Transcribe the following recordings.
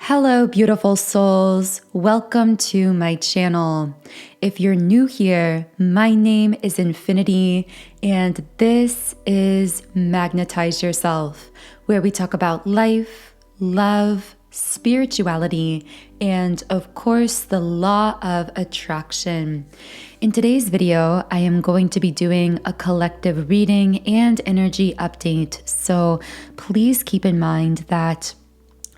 Hello, beautiful souls. Welcome to my channel. If you're new here, my name is Infinity, and this is Magnetize Yourself, where we talk about life, love, spirituality, and of course, the law of attraction. In today's video, I am going to be doing a collective reading and energy update. So please keep in mind that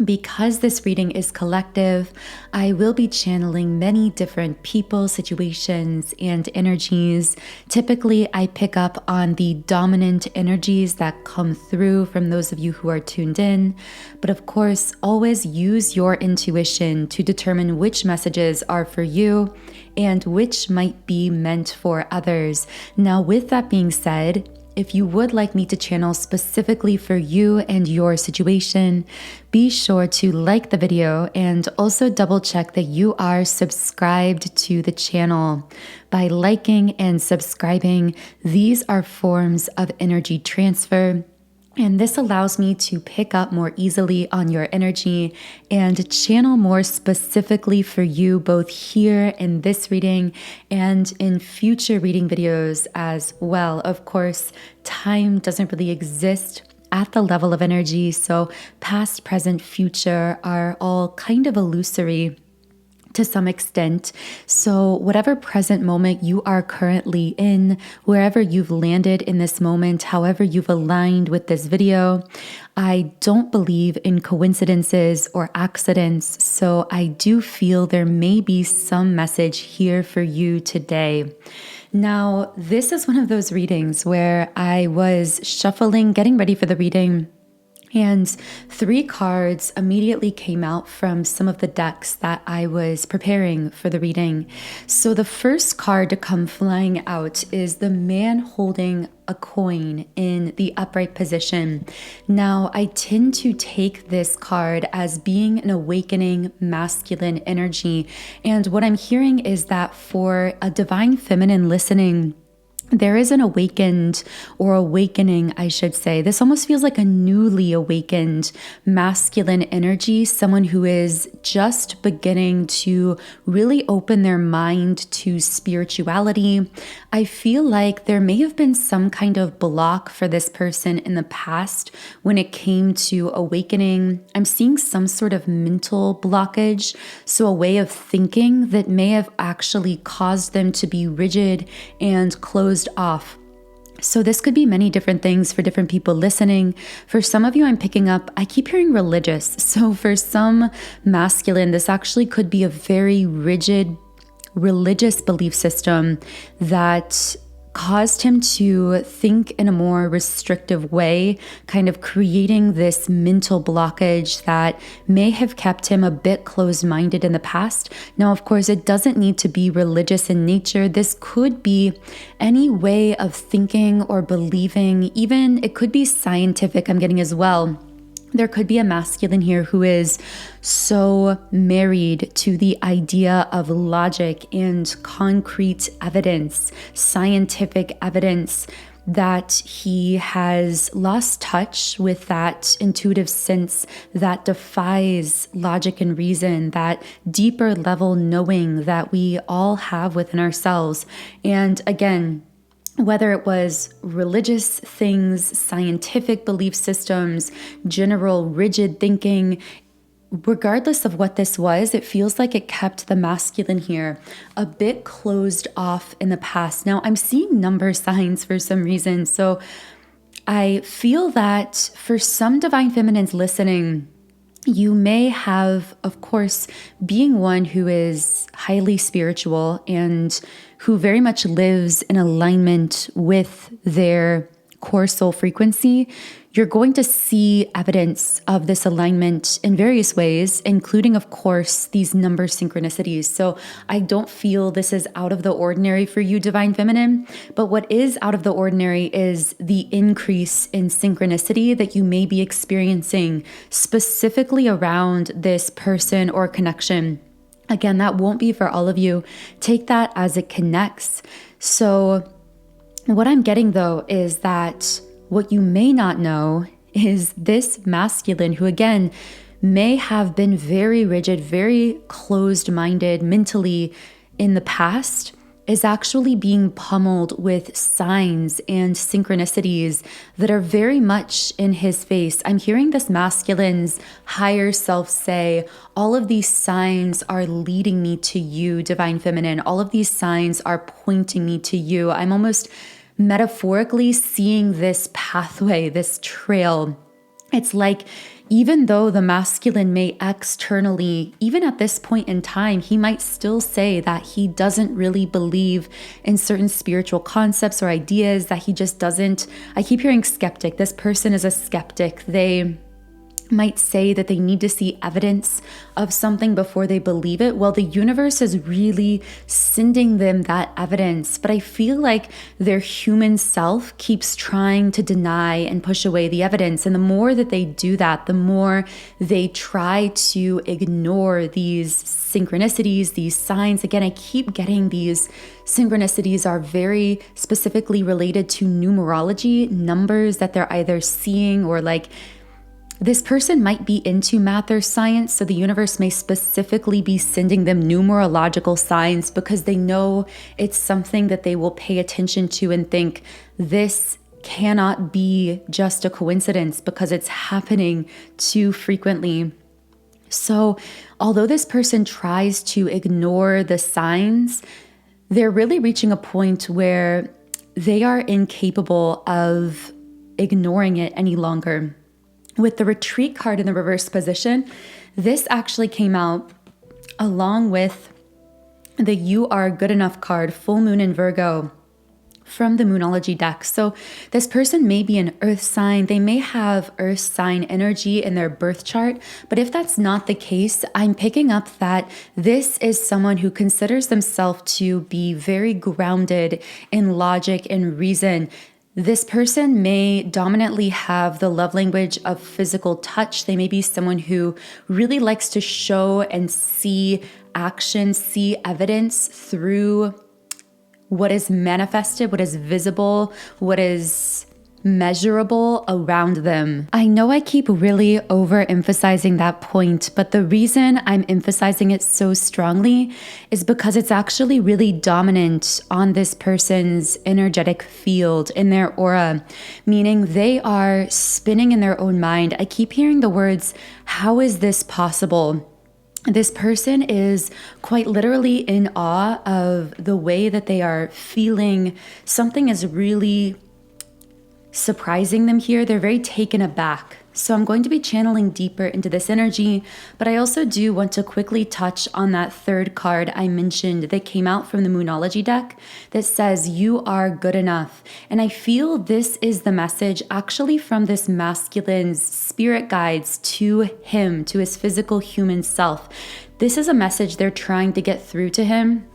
because this reading is collective, I will be channeling many different people, situations, and energies. Typically, I pick up on the dominant energies that come through from those of you who are tuned in. But of course, always use your intuition to determine which messages are for you and which might be meant for others. Now, with that being said, if you would like me to channel specifically for you and your situation, be sure to like the video and also double check that you are subscribed to the channel. By liking and subscribing, these are forms of energy transfer, and this allows me to pick up more easily on your energy and channel more specifically for you, both here in this reading and in future reading videos as well. Of course, time doesn't really exist at the level of energy, so past, present, future are all kind of illusory to some extent. So whatever present moment you are currently in, wherever you've landed in this moment, however you've aligned with this video, I don't believe in coincidences or accidents. So I do feel there may be some message here for you today. Now, this is one of those readings where I was shuffling, getting ready for the reading, and 3 cards immediately came out from some of the decks that I was preparing for the reading. So the first card to come flying out is the man holding a coin in the upright position. Now, I tend to take this card as being an awakening masculine energy. And what I'm hearing is that for a divine feminine listening, there is an awakened or awakening, I should say. This almost feels like a newly awakened masculine energy, someone who is just beginning to really open their mind to spirituality. I feel like there may have been some kind of block for this person in the past when it came to awakening. I'm seeing some sort of mental blockage, so a way of thinking that may have actually caused them to be rigid and closed off. So this could be many different things for different people listening. For some of you, I'm picking up, I keep hearing religious. So for some masculine, this actually could be a very rigid religious belief system that caused him to think in a more restrictive way, kind of creating this mental blockage that may have kept him a bit closed-minded in the past. Now, of course, it doesn't need to be religious in nature. This could be any way of thinking or believing. Even it could be scientific, I'm getting as well. There could be a masculine here who is so married to the idea of logic and concrete evidence, scientific evidence, that he has lost touch with that intuitive sense that defies logic and reason, that deeper level knowing that we all have within ourselves. And again, whether it was religious things, scientific belief systems, general rigid thinking, regardless of what this was, it feels like it kept the masculine here a bit closed off in the past. Now, I'm seeing number signs for some reason. So I feel that for some divine feminines listening, you may have, of course, being one who is highly spiritual and who very much lives in alignment with their core soul frequency, you're going to see evidence of this alignment in various ways, including, of course, these number synchronicities. So I don't feel this is out of the ordinary for you, divine feminine, but what is out of the ordinary is the increase in synchronicity that you may be experiencing specifically around this person or connection. Again, that won't be for all of you. Take that as it connects. So what I'm getting, though, is that what you may not know is this masculine who, again, may have been very rigid, very closed-minded mentally in the past, is actually being pummeled with signs and synchronicities that are very much in his face. I'm hearing this masculine's higher self say, all of these signs are leading me to you, divine feminine. All of these signs are pointing me to you. I'm almost metaphorically seeing this pathway, this trail. It's like, even though the masculine may externally, even at this point in time, he might still say that he doesn't really believe in certain spiritual concepts or ideas, that he just doesn't. I keep hearing skeptic. This person is a skeptic. They might say that they need to see evidence of something before they believe it. Well, the universe is really sending them that evidence, but I feel like their human self keeps trying to deny and push away the evidence. And the more that they do that, the more they try to ignore these synchronicities, these signs. Again, I keep getting these synchronicities are very specifically related to numerology, numbers that they're either seeing, or like, this person might be into math or science, so the universe may specifically be sending them numerological signs because they know it's something that they will pay attention to and think, this cannot be just a coincidence because it's happening too frequently. So although this person tries to ignore the signs, they're really reaching a point where they are incapable of ignoring it any longer. With the retreat card in the reverse position, this actually came out along with the You Are Good Enough card, full moon in Virgo, from the Moonology deck. So this person may be an earth sign. They may have earth sign energy in their birth chart. But if that's not the case, I'm picking up that this is someone who considers themselves to be very grounded in logic and reason. This person may dominantly have the love language of physical touch. They may be someone who really likes to show and see action, see evidence through what is manifested, what is visible, what is measurable around them. I know I keep really overemphasizing that point, but the reason I'm emphasizing it so strongly is because it's actually really dominant on this person's energetic field, in their aura, meaning they are spinning in their own mind. I keep hearing the words, how is this possible? This person is quite literally in awe of the way that they are feeling. Something is really surprising them here. They're very taken aback. So I'm going to be channeling deeper into this energy, but I also do want to quickly touch on that third card I mentioned that came out from the Moonology deck that says, you are good enough. And I feel this is the message actually from this masculine's spirit guides to him, to his physical human self. This is a message they're trying to get through to him.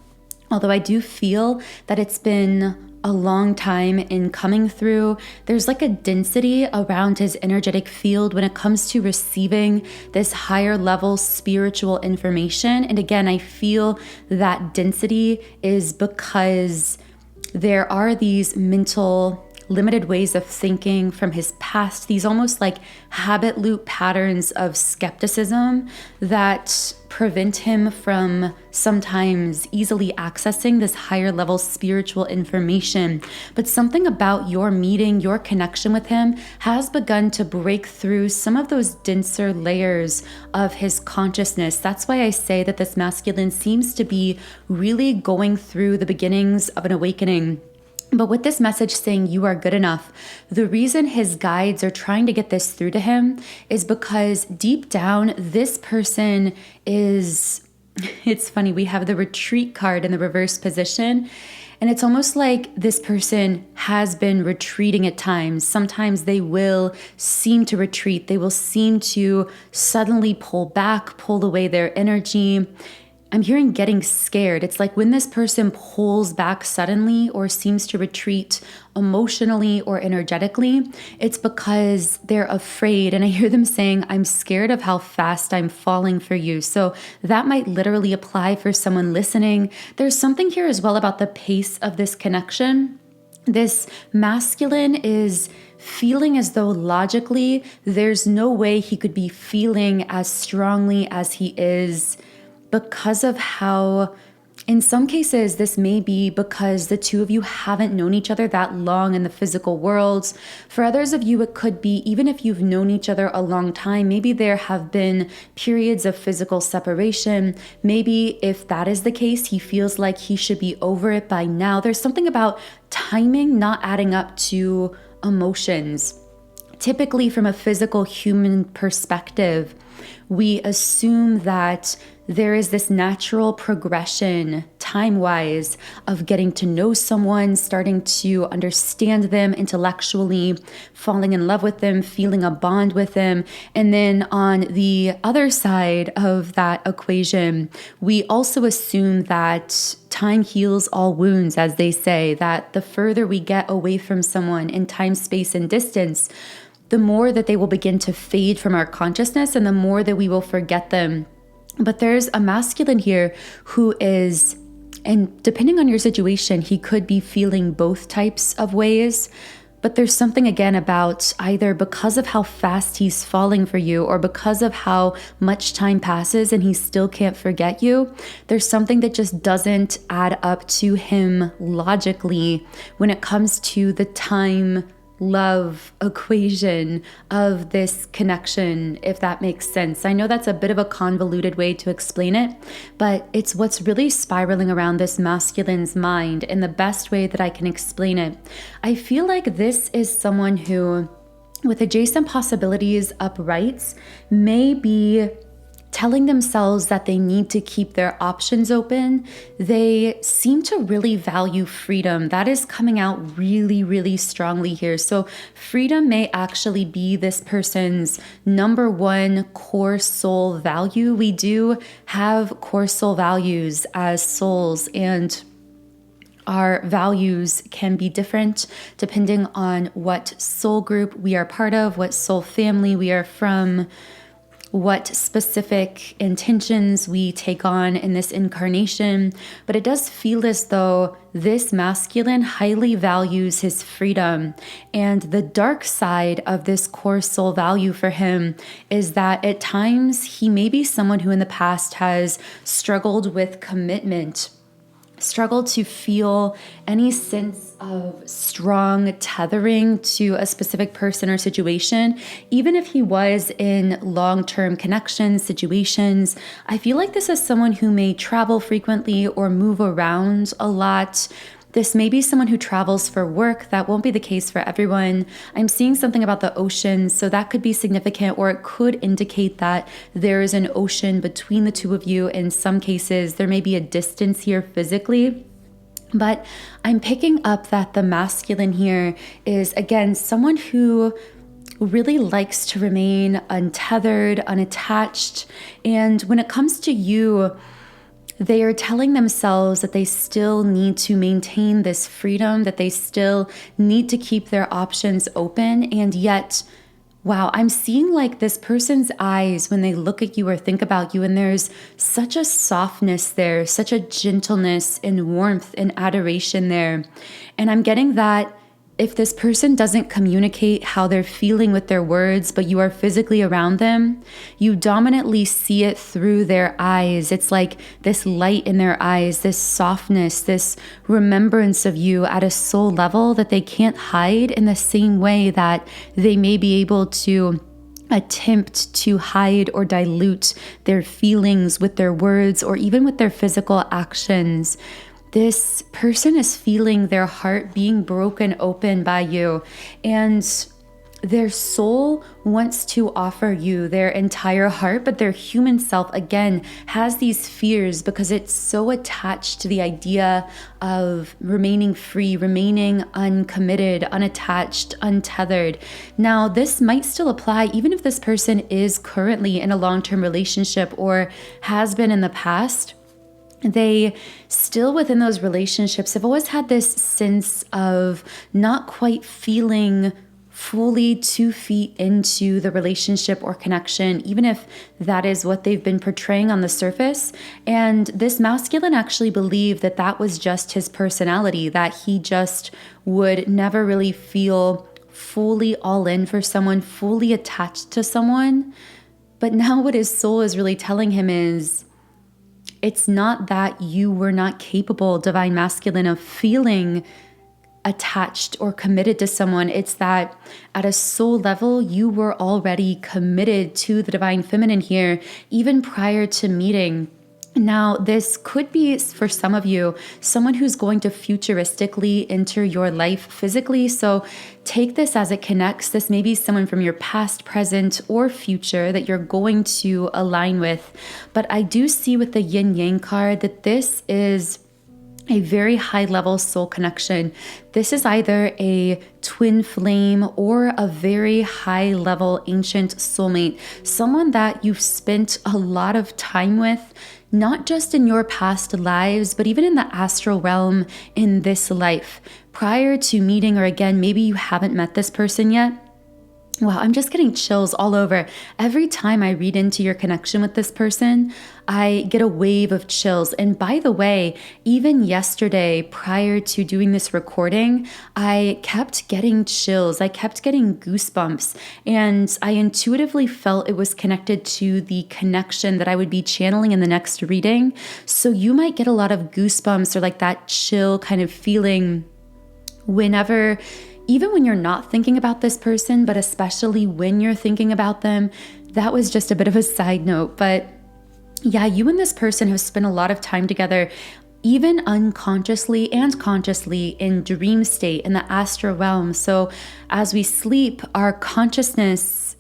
Although I do feel that it's been a long time in coming through. There's like a density around his energetic field when it comes to receiving this higher level spiritual information. And again, I feel that density is because there are these mental limited ways of thinking from his past, these almost like habit loop patterns of skepticism that prevent him from sometimes easily accessing this higher level spiritual information. But something about your meeting, your connection with him has begun to break through some of those denser layers of his consciousness. That's why I say that this masculine seems to be really going through the beginnings of an awakening. But with this message saying you are good enough, the reason his guides are trying to get this through to him is because deep down, this person is, it's funny, we have the retreat card in the reverse position. And it's almost like this person has been retreating at times. Sometimes they will seem to retreat. They will seem to suddenly pull back, pull away their energy. I'm hearing getting scared. It's like when this person pulls back suddenly or seems to retreat emotionally or energetically, it's because they're afraid. And I hear them saying, I'm scared of how fast I'm falling for you. So that might literally apply for someone listening. There's something here as well about the pace of this connection. This masculine is feeling as though logically there's no way he could be feeling as strongly as he is because of how, in some cases, this may be because the two of you haven't known each other that long in the physical world. For others of you, it could be even if you've known each other a long time, maybe there have been periods of physical separation. Maybe if that is the case, he feels like he should be over it by now. There's something about timing not adding up to emotions. Typically, from a physical human perspective, we assume that there is this natural progression, time-wise, of getting to know someone, starting to understand them intellectually, falling in love with them, feeling a bond with them. And then on the other side of that equation, we also assume that time heals all wounds, as they say, that the further we get away from someone in time, space, and distance, the more that they will begin to fade from our consciousness and the more that we will forget them. But there's a masculine here who is, and depending on your situation, he could be feeling both types of ways. But there's something again about either because of how fast he's falling for you or because of how much time passes and he still can't forget you, there's something that just doesn't add up to him logically when it comes to the time love equation of this connection, if that makes sense. I know that's a bit of a convoluted way to explain it, but it's what's really spiraling around this masculine's mind in the best way that I can explain it. I feel like this is someone who, with adjacent possibilities uprights, may be telling themselves that they need to keep their options open. They seem to really value freedom. That is coming out really, really strongly here. So freedom may actually be this person's number one core soul value. We do have core soul values as souls, and our values can be different depending on what soul group we are part of, what soul family we are from, what specific intentions we take on in this incarnation. But it does feel as though this masculine highly values his freedom. And the dark side of this core soul value for him is that at times he may be someone who in the past has struggled with commitment, struggled to feel any sense of strong tethering to a specific person or situation, even if he was in long-term connections, situations. I feel like this is someone who may travel frequently or move around a lot. This may be someone who travels for work. That won't be the case for everyone. I'm seeing something about the ocean, so that could be significant, or it could indicate that there is an ocean between the two of you. In some cases, there may be a distance here physically. But I'm picking up that the masculine here is, again, someone who really likes to remain untethered, unattached. And when it comes to you, they are telling themselves that they still need to maintain this freedom, that they still need to keep their options open. And yet, wow, I'm seeing like this person's eyes when they look at you or think about you, and there's such a softness there, such a gentleness and warmth and adoration there. And I'm getting that if this person doesn't communicate how they're feeling with their words, but you are physically around them, you dominantly see it through their eyes. It's like this light in their eyes, this softness, this remembrance of you at a soul level that they can't hide in the same way that they may be able to attempt to hide or dilute their feelings with their words or even with their physical actions. This person is feeling their heart being broken open by you, and their soul wants to offer you their entire heart, but their human self, again, has these fears because it's so attached to the idea of remaining free, remaining uncommitted, unattached, untethered. Now, this might still apply even if this person is currently in a long-term relationship or has been in the past. They still within those relationships have always had this sense of not quite feeling fully 2 feet into the relationship or connection, even if that is what they've been portraying on the surface. And this masculine actually believed that that was just his personality, that he just would never really feel fully all in for someone, fully attached to someone. But now what his soul is really telling him is, it's not that you were not capable, divine masculine, of feeling attached or committed to someone. It's that at a soul level, you were already committed to the divine feminine here, even prior to meeting. Now, this could be, for some of you, someone who's going to futuristically enter your life physically. So take this as it connects. This may be someone from your past, present, or future that you're going to align with. But I do see with the yin yang card that this is a very high level soul connection. This is either a twin flame or a very high level ancient soulmate, someone that you've spent a lot of time with, not just in your past lives, but even in the astral realm in this life. Prior to meeting, or again, maybe you haven't met this person yet. Wow, I'm just getting chills all over. Every time I read into your connection with this person, I get a wave of chills. And by the way, even yesterday, prior to doing this recording, I kept getting chills. I kept getting goosebumps. And I intuitively felt it was connected to the connection that I would be channeling in the next reading. So you might get a lot of goosebumps or like that chill kind of feeling whenever, even when you're not thinking about this person, but especially when you're thinking about them. That was just a bit of a side note. But yeah, you and this person have spent a lot of time together, even unconsciously and consciously, in dream state, in the astral realm. So as we sleep, our consciousness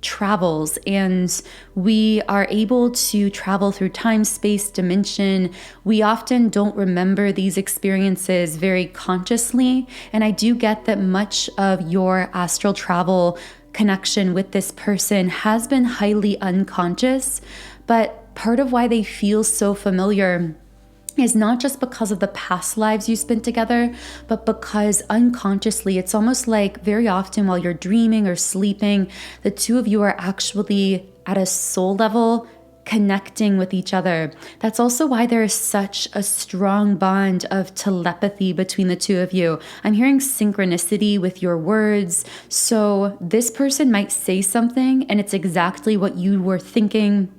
travels and we are able to travel through time, space, dimension. We often don't remember these experiences very consciously. And I do get that much of your astral travel connection with this person has been highly unconscious. But part of why they feel so familiar is not just because of the past lives you spent together, but because unconsciously, it's almost like very often while you're dreaming or sleeping, the two of you are actually at a soul level connecting with each other. That's also why there is such a strong bond of telepathy between the two of you. I'm hearing synchronicity with your words. So this person might say something and it's exactly what you were thinking.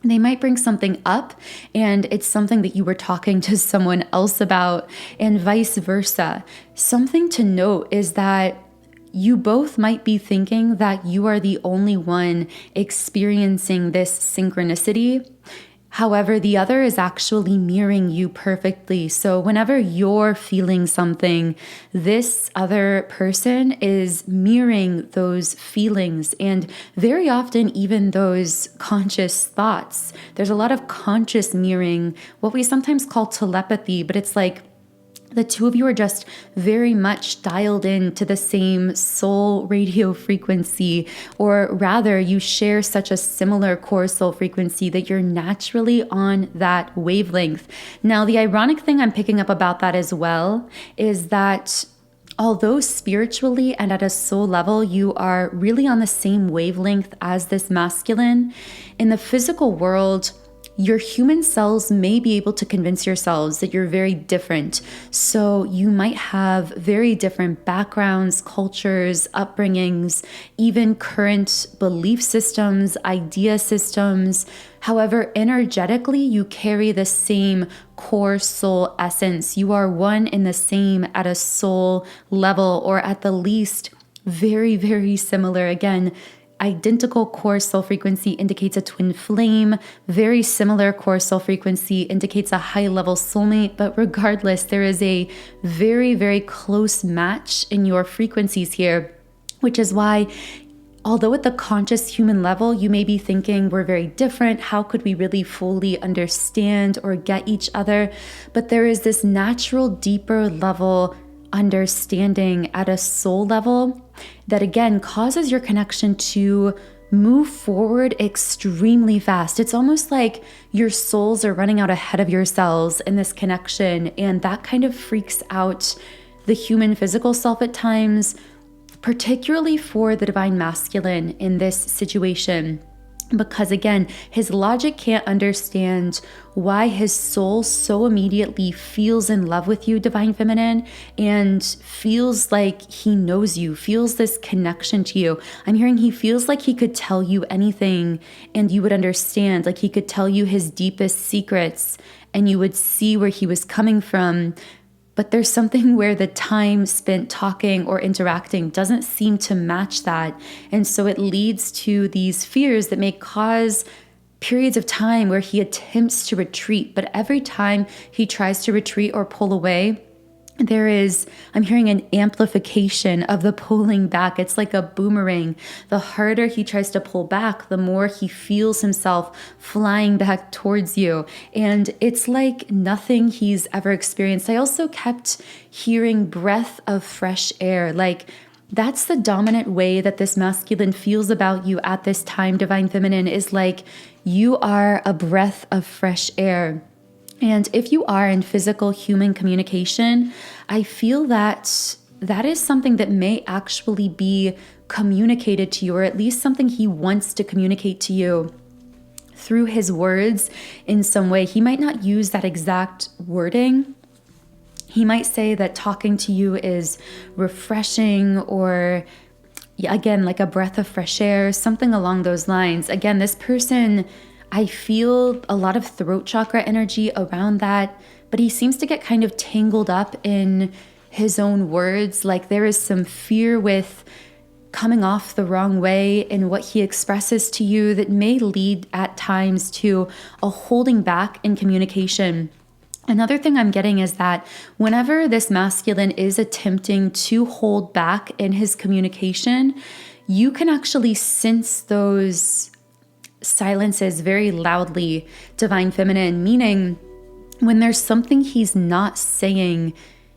They might bring something up and it's something that you were talking to someone else about, and vice versa. Something to note is that you both might be thinking that you are the only one experiencing this synchronicity. However, the other is actually mirroring you perfectly. So whenever you're feeling something, this other person is mirroring those feelings, and very often even those conscious thoughts. There's a lot of conscious mirroring, what we sometimes call telepathy, but it's like the two of you are just very much dialed in to the same soul radio frequency, or rather you share such a similar core soul frequency that you're naturally on that wavelength. Now, the ironic thing I'm picking up about that as well is that although spiritually and at a soul level, you are really on the same wavelength as this masculine, in the physical world, your human selves may be able to convince yourselves that you're very different. So you might have very different backgrounds, cultures, upbringings, even current belief systems, idea systems. However, energetically, you carry the same core soul essence. You are one in the same at a soul level, or at the least, very, very similar. Again, identical core soul frequency indicates a twin flame. Very similar core soul frequency indicates a high level soulmate. But regardless, there is a very, very close match in your frequencies here, which is why, although at the conscious human level, you may be thinking we're very different, how could we really fully understand or get each other? But there is this natural, deeper level understanding at a soul level that again causes your connection to move forward extremely fast. It's almost like your souls are running out ahead of yourselves in this connection, and that kind of freaks out the human physical self at times, particularly for the divine masculine in this situation. Because again, his logic can't understand why his soul so immediately feels in love with you, Divine Feminine, and feels like he knows you, feels this connection to you. I'm hearing he feels like he could tell you anything and you would understand, like he could tell you his deepest secrets and you would see where he was coming from. But there's something where the time spent talking or interacting doesn't seem to match that. And so it leads to these fears that may cause periods of time where he attempts to retreat. But every time he tries to retreat or pull away, I'm hearing an amplification of the pulling back. It's like a boomerang. The harder he tries to pull back, the more he feels himself flying back towards you. And it's like nothing he's ever experienced. I also kept hearing breath of fresh air. Like that's the dominant way that this masculine feels about you at this time, Divine Feminine, is like you are a breath of fresh air. And if you are in physical human communication, I feel that that is something that may actually be communicated to you, or at least something he wants to communicate to you through his words in some way. He might not use that exact wording. He might say that talking to you is refreshing, or again, like a breath of fresh air, something along those lines. Again, this person, I feel a lot of throat chakra energy around that, but he seems to get kind of tangled up in his own words. Like there is some fear with coming off the wrong way in what he expresses to you that may lead at times to a holding back in communication. Another thing I'm getting is that whenever this masculine is attempting to hold back in his communication, you can actually sense those silences very loudly, Divine Feminine, meaning when there's something he's not saying,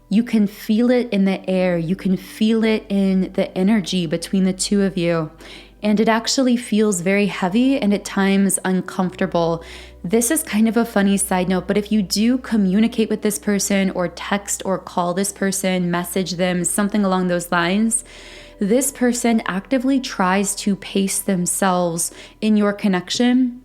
you can feel it in the air, you can feel it in the energy between the two of you. And it actually feels very heavy and at times uncomfortable. This is kind of a funny side note, but if you do communicate with this person or text or call this person, message them, something along those lines, this person actively tries to pace themselves in your connection.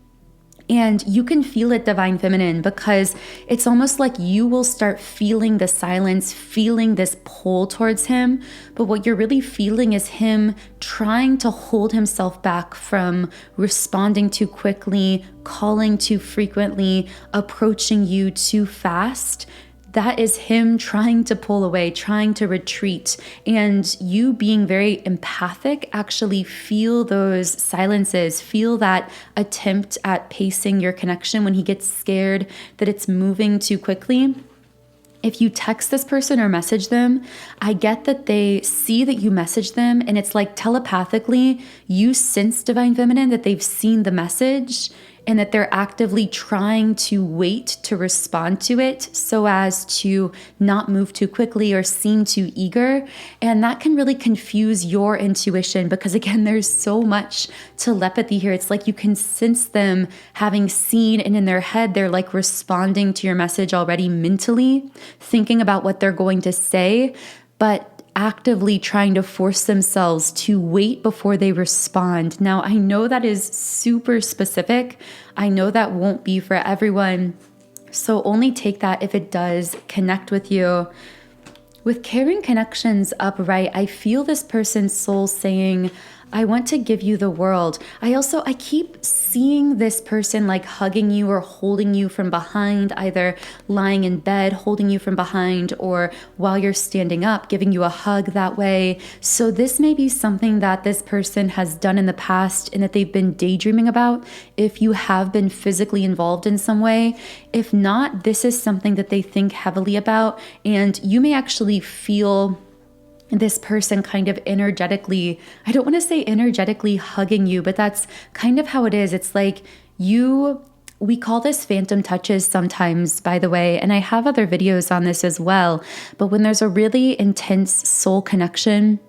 And you can feel it, Divine Feminine, because it's almost like you will start feeling the silence, feeling this pull towards him. But what you're really feeling is him trying to hold himself back from responding too quickly, calling too frequently, approaching you too fast. That is him trying to pull away, trying to retreat, and you being very empathic actually feel those silences, feel that attempt at pacing your connection when he gets scared that it's moving too quickly. If you text this person or message them, I get that they see that you message them, and it's like telepathically, you sense, Divine Feminine, that they've seen the message and that they're actively trying to wait to respond to it so as to not move too quickly or seem too eager. And that can really confuse your intuition because, again, there's so much telepathy here. It's like you can sense them having seen, and in their head, they're like responding to your message already mentally, thinking about what they're going to say, but actively trying to force themselves to wait before they respond. Now, I know that is super specific. I know that won't be for everyone. So only take that if it does connect with you. With caring connections upright, I feel this person's soul saying, I want to give you the world. I keep seeing this person like hugging you or holding you from behind, either lying in bed, holding you from behind, or while you're standing up, giving you a hug that way. So this may be something that this person has done in the past and that they've been daydreaming about if you have been physically involved in some way. If not, this is something that they think heavily about, and you may actually feel this person kind of energetically, I don't want to say energetically hugging you, but that's kind of how it is. It's like we call this phantom touches sometimes, by the way, and I have other videos on this as well. But when there's a really intense soul connection,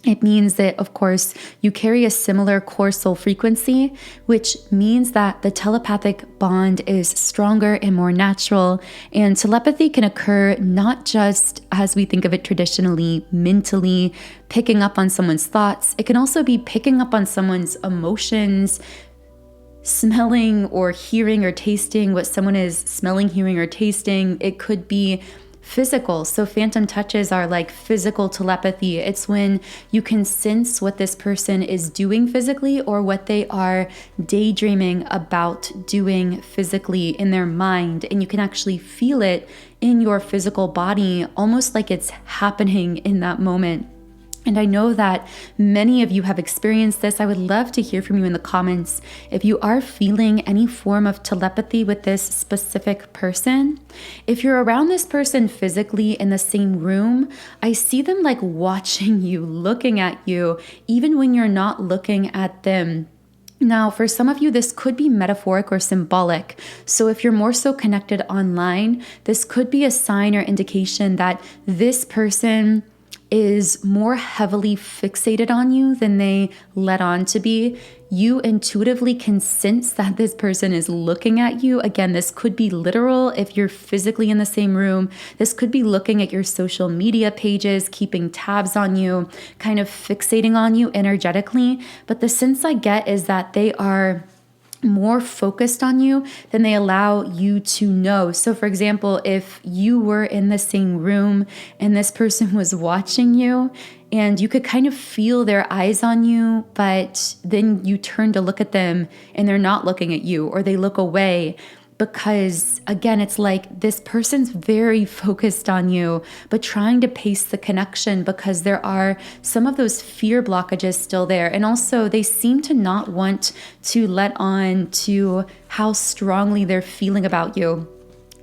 it means that, of course, you carry a similar core soul frequency, which means that the telepathic bond is stronger and more natural. And telepathy can occur not just as we think of it traditionally, mentally, picking up on someone's thoughts. It can also be picking up on someone's emotions, smelling or hearing or tasting what someone is smelling, hearing, or tasting. It could be physical. So phantom touches are like physical telepathy. It's when you can sense what this person is doing physically or what they are daydreaming about doing physically in their mind. And you can actually feel it in your physical body, almost like it's happening in that moment. And I know that many of you have experienced this. I would love to hear from you in the comments if you are feeling any form of telepathy with this specific person. If you're around this person physically in the same room, I see them like watching you, looking at you, even when you're not looking at them. Now, for some of you, this could be metaphoric or symbolic. So if you're more so connected online, this could be a sign or indication that this person is more heavily fixated on you than they let on to be. You intuitively can sense that this person is looking at you. Again, this could be literal if you're physically in the same room. This could be looking at your social media pages, keeping tabs on you, kind of fixating on you energetically. But the sense I get is that they are more focused on you than they allow you to know. So for example, if you were in the same room and this person was watching you and you could kind of feel their eyes on you, but then you turn to look at them and they're not looking at you, or they look away, because again, it's like this person's very focused on you, but trying to pace the connection because there are some of those fear blockages still there. And also they seem to not want to let on to how strongly they're feeling about you.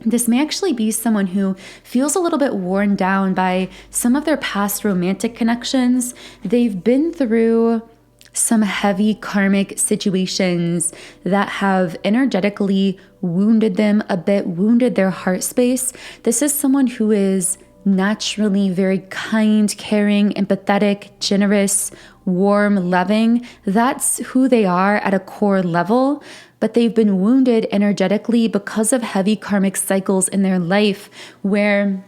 This may actually be someone who feels a little bit worn down by some of their past romantic connections. They've been through some heavy karmic situations that have energetically wounded them a bit, wounded their heart space. This is someone who is naturally very kind, caring, empathetic, generous, warm, loving. That's who they are at a core level, but they've been wounded energetically because of heavy karmic cycles in their life, where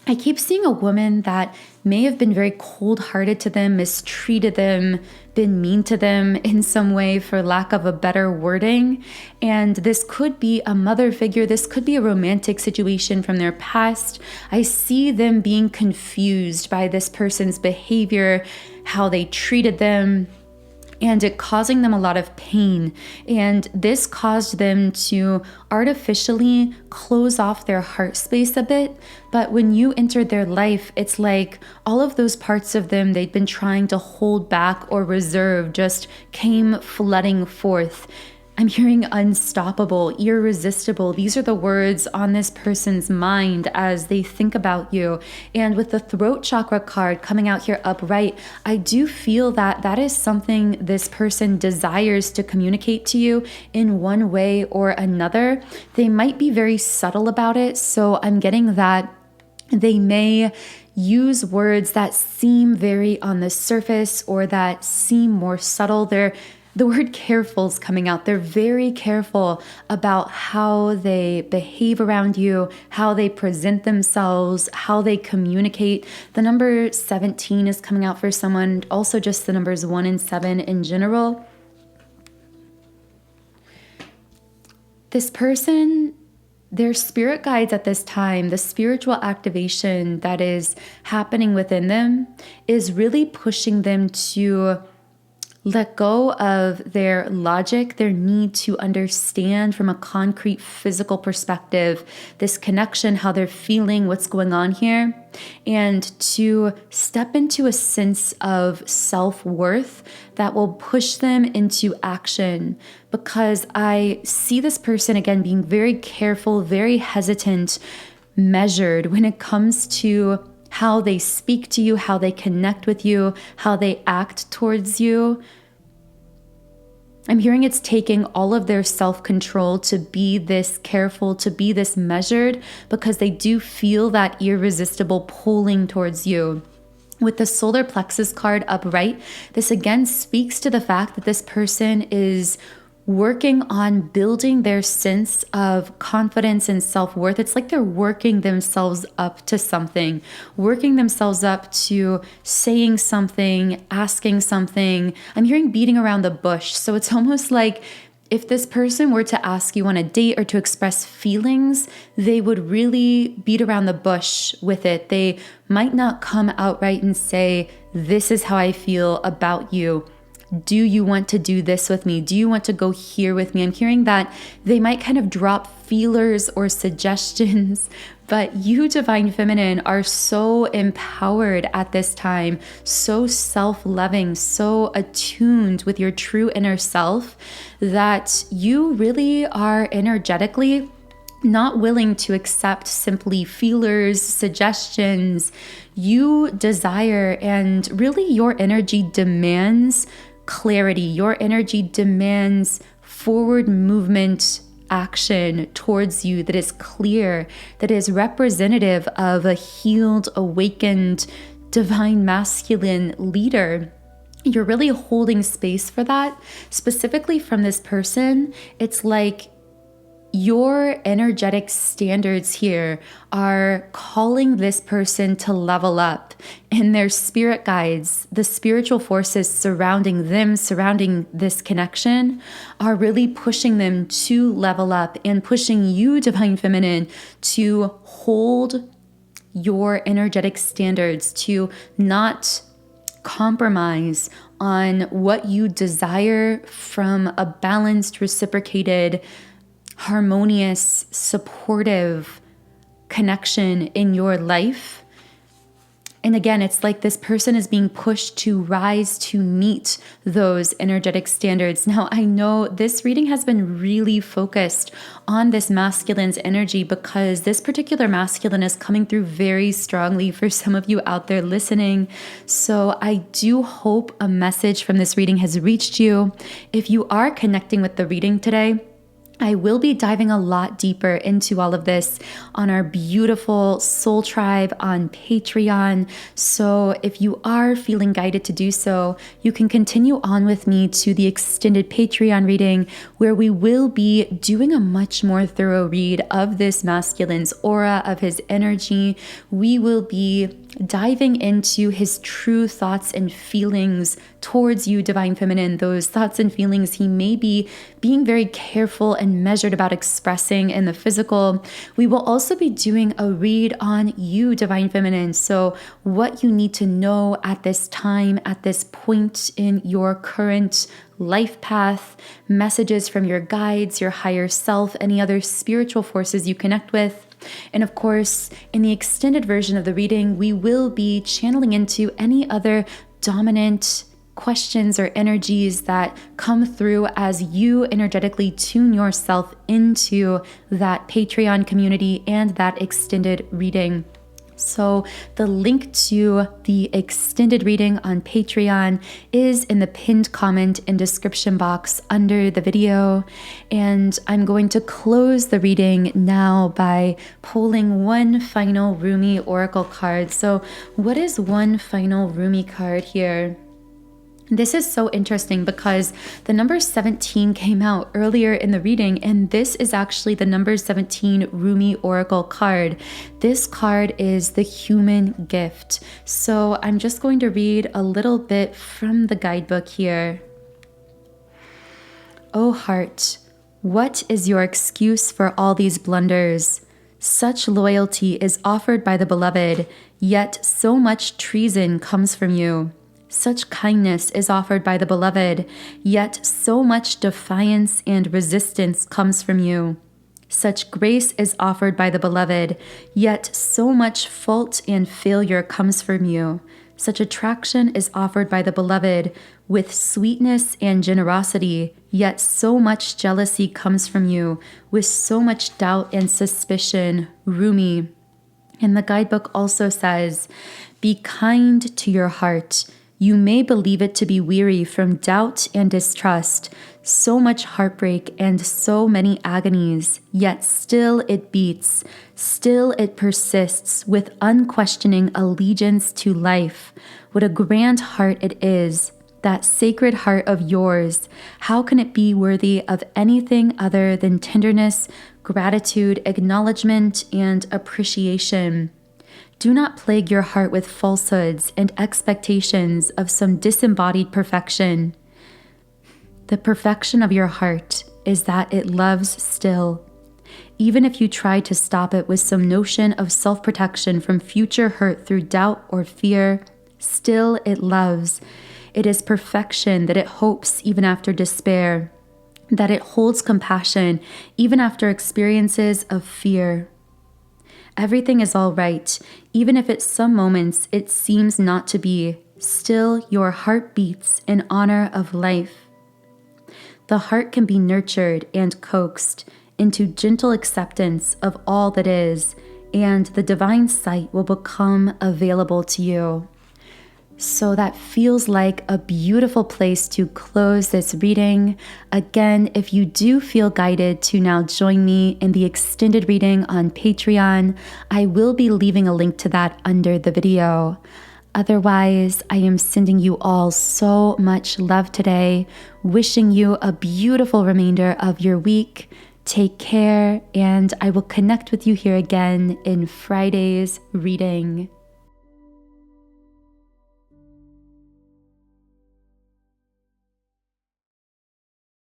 I keep seeing a woman that may have been very cold-hearted to them, mistreated them, been mean to them in some way, for lack of a better wording. And this could be a mother figure. This could be a romantic situation from their past. I see them being confused by this person's behavior, how they treated them, and it causing them a lot of pain. And this caused them to artificially close off their heart space a bit. But when you entered their life, it's like all of those parts of them they'd been trying to hold back or reserve just came flooding forth. I'm hearing unstoppable, irresistible. These are the words on this person's mind as they think about you. And with the throat chakra card coming out here upright, I do feel that that is something this person desires to communicate to you in one way or another. They might be very subtle about it. So I'm getting that they may use words that seem very on the surface or that seem more subtle. The word careful is coming out. They're very careful about how they behave around you, how they present themselves, how they communicate. The number 17 is coming out for someone, also just the numbers 1 and 7 in general. This person, their spirit guides at this time, the spiritual activation that is happening within them is really pushing them to let go of their logic, their need to understand from a concrete physical perspective this connection, how they're feeling, what's going on here, and to step into a sense of self-worth that will push them into action. Because I see this person again being very careful, very hesitant, measured when it comes to how they speak to you, how they connect with you, how they act towards you. I'm hearing it's taking all of their self-control to be this careful, to be this measured, because they do feel that irresistible pulling towards you. With the solar plexus card upright, this again speaks to the fact that this person is working on building their sense of confidence and self-worth. It's like they're working themselves up to something, working themselves up to saying something, asking something. I'm hearing beating around the bush. So it's almost like If this person were to ask you on a date or to express feelings, they would really beat around the bush with it. They might not come outright and say, this is how I feel about you. Do you want to do this with me? Do you want to go here with me? I'm hearing that they might kind of drop feelers or suggestions, but you, Divine Feminine, are so empowered at this time, so self-loving, so attuned with your true inner self that you really are energetically not willing to accept simply feelers, suggestions. You desire, and really your energy demands clarity. Your energy demands forward movement action towards you that is clear, that is representative of a healed, awakened, divine masculine leader. You're really holding space for that. Specifically from this person, it's like your energetic standards here are calling this person to level up, and their spirit guides, the spiritual forces surrounding them, surrounding this connection, are really pushing them to level up and pushing you, Divine Feminine, to hold your energetic standards, to not compromise on what you desire from a balanced, reciprocated, harmonious, supportive connection in your life. And again, it's like this person is being pushed to rise to meet those energetic standards. Now, I know this reading has been really focused on this masculine's energy because this particular masculine is coming through very strongly for some of you out there listening. So I do hope a message from this reading has reached you. If you are connecting with the reading today, I will be diving a lot deeper into all of this on our beautiful soul tribe on Patreon. So if you are feeling guided to do so, you can continue on with me to the extended Patreon reading, where we will be doing a much more thorough read of this masculine's aura, of his energy. We will be diving into his true thoughts and feelings towards you, Divine Feminine, those thoughts and feelings he may be being very careful and measured about expressing in the physical. We will also be doing a read on you, Divine Feminine. So what you need to know at this time, at this point in your current life path, messages from your guides, your higher self, any other spiritual forces you connect with. And of course, in the extended version of the reading, we will be channeling into any other dominant questions or energies that come through as you energetically tune yourself into that Patreon community and that extended reading. So the link to the extended reading on Patreon is in the pinned comment and description box under the video. And I'm going to close the reading now by pulling one final Rumi Oracle card. So what is one final Rumi card here? This is so interesting because the number 17 came out earlier in the reading, and this is actually the number 17 Rumi Oracle card. This card is the human gift. So I'm just going to read a little bit from the guidebook here. O heart, what is your excuse for all these blunders? Such loyalty is offered by the beloved, yet so much treason comes from you. Such kindness is offered by the beloved, yet so much defiance and resistance comes from you. Such grace is offered by the beloved, yet so much fault and failure comes from you. Such attraction is offered by the beloved with sweetness and generosity, yet so much jealousy comes from you, with so much doubt and suspicion. Rumi. And the guidebook also says, be kind to your heart. You may believe it to be weary from doubt and distrust, so much heartbreak and so many agonies, yet still it beats, still it persists with unquestioning allegiance to life. What a grand heart it is, that sacred heart of yours. How can it be worthy of anything other than tenderness, gratitude, acknowledgement, and appreciation? Do not plague your heart with falsehoods and expectations of some disembodied perfection. The perfection of your heart is that it loves still. Even if you try to stop it with some notion of self-protection from future hurt through doubt or fear, still it loves. It is perfection that it hopes even after despair, that it holds compassion even after experiences of fear. Everything is all right, even if at some moments it seems not to be. Still, your heart beats in honor of life. The heart can be nurtured and coaxed into gentle acceptance of all that is, and the divine sight will become available to you. So that feels like a beautiful place to close this reading. Again, if you do feel guided to now join me in the extended reading on Patreon, I will be leaving a link to that under the video. Otherwise, I am sending you all so much love today, wishing you a beautiful remainder of your week. Take care, and I will connect with you here again in Friday's reading.